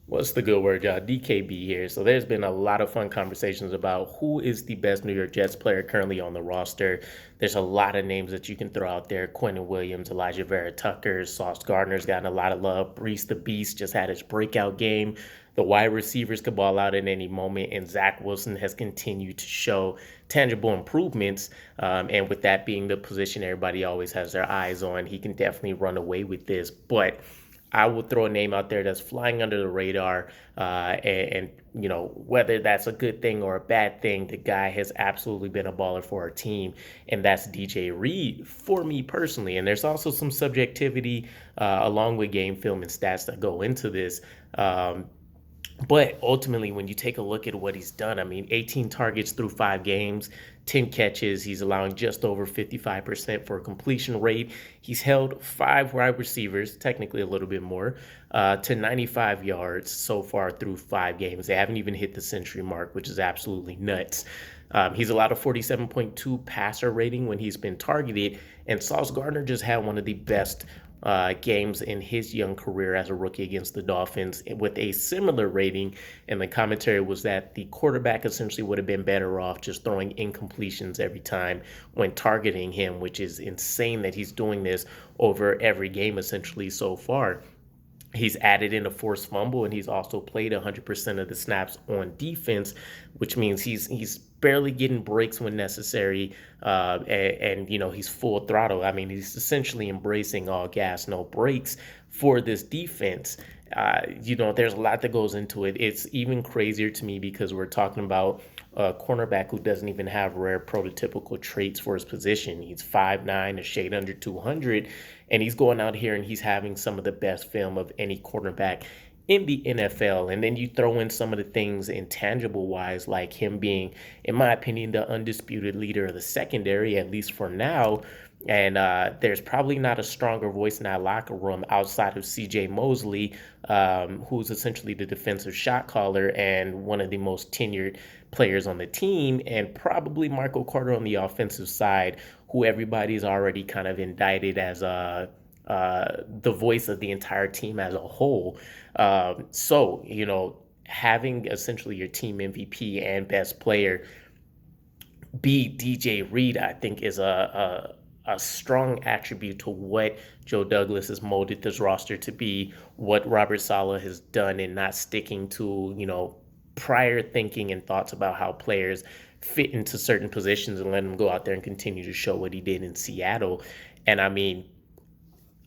What's the good word, y'all? DKB here. So there's been a lot of fun conversations about who is the best New York Jets player currently on the roster. There's a lot of names that you can throw out there. Quentin Williams, Elijah Vera Tucker, Sauce Gardner's gotten a lot of love. Brees the Beast just had his breakout game. The wide receivers could ball out at any moment, and Zach Wilson has continued to show tangible improvements. And with that being the position everybody always has their eyes on, he can definitely run away with this. But I will throw a name out there that's flying under the radar, and whether that's a good thing or a bad thing, the guy has absolutely been a baller for our team, and that's DJ Reed for me personally. And there's also some subjectivity along with game film and stats that go into this. But ultimately, when you take a look at what he's done, I mean, 18 targets through 5 games, 10 catches. He's allowing just over 55% for a completion rate. He's held 5 wide receivers, technically a little bit more, to 95 yards so far through 5 games. They haven't even hit the century mark, which is absolutely nuts. He's allowed a 47.2 passer rating when he's been targeted, and Sauce Gardner just had one of the best games in his young career as a rookie against the Dolphins with a similar rating. And the commentary was that the quarterback essentially would have been better off just throwing incompletions every time when targeting him, which is insane that he's doing this over every game essentially so far. He's added in a forced fumble, and he's also played 100% of the snaps on defense, which means he's barely getting breaks when necessary, and he's full throttle. I mean, he's essentially embracing all gas, no brakes for this defense. There's a lot that goes into it. It's even crazier to me because we're talking about a cornerback who doesn't even have rare prototypical traits for his position. He's 5'9", a shade under 200, and he's going out here and he's having some of the best film of any cornerback in the NFL. And then you throw in some of the things intangible wise, like him being, in my opinion, the undisputed leader of the secondary, at least for now. And there's probably not a stronger voice in that locker room outside of C.J. Mosley, who's essentially the defensive shot caller and one of the most tenured players on the team, and probably Michael Carter on the offensive side, who everybody's already kind of indicted as the voice of the entire team as a whole. Having essentially your team MVP and best player be DJ Reed, I think is a strong attribute to what Joe Douglas has molded this roster to be, what Robert Saleh has done in not sticking to, prior thinking and thoughts about how players fit into certain positions and let him go out there and continue to show what he did in Seattle. And I mean,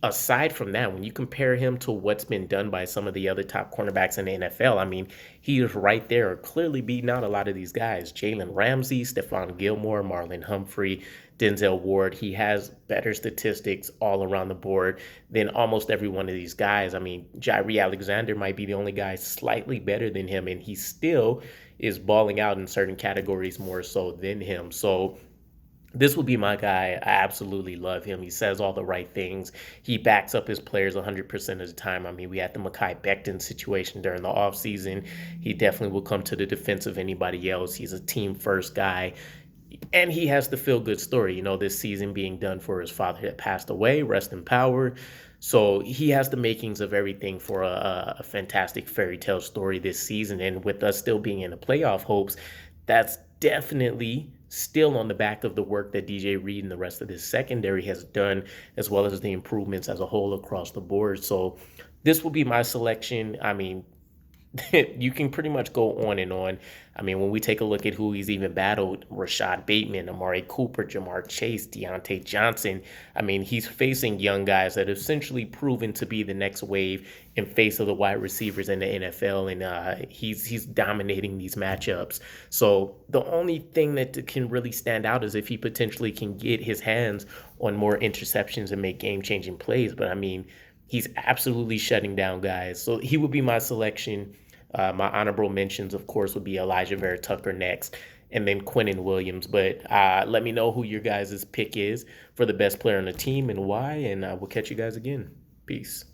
aside from that, when you compare him to what's been done by some of the other top cornerbacks in the NFL, I mean, he is right there, clearly beating out a lot of these guys. Jalen Ramsey, Stephon Gilmore, Marlon Humphrey, Denzel Ward. He has better statistics all around the board than almost every one of these guys. I mean, Jaire Alexander might be the only guy slightly better than him, and he still is balling out in certain categories more so than him. So this will be my guy. I absolutely love him. He says all the right things. He backs up his players 100% of the time. I mean, we had the Mekhi Becton situation during the offseason. He definitely will come to the defense of anybody else. He's a team-first guy. And he has the feel-good story, this season being done for his father that passed away, rest in power. So he has the makings of everything for a fantastic fairy tale story this season. And with us still being in the playoff hopes, that's definitely still on the back of the work that DJ Reed and the rest of this secondary has done, as well as the improvements as a whole across the board. So this will be my selection. I mean, you can pretty much go on and on. I mean, when we take a look at who he's even battled, Rashad Bateman, Amari Cooper, Jamar Chase, Deontay Johnson, I mean, he's facing young guys that have essentially proven to be the next wave in face of the wide receivers in the NFL, and he's dominating these matchups. So the only thing that can really stand out is if he potentially can get his hands on more interceptions and make game-changing plays. But, I mean, he's absolutely shutting down guys. So he would be my selection. My honorable mentions, of course, would be Elijah Vera Tucker next, and then Quentin Williams. But let me know who your guys' pick is for the best player on the team and why, and we'll catch you guys again. Peace.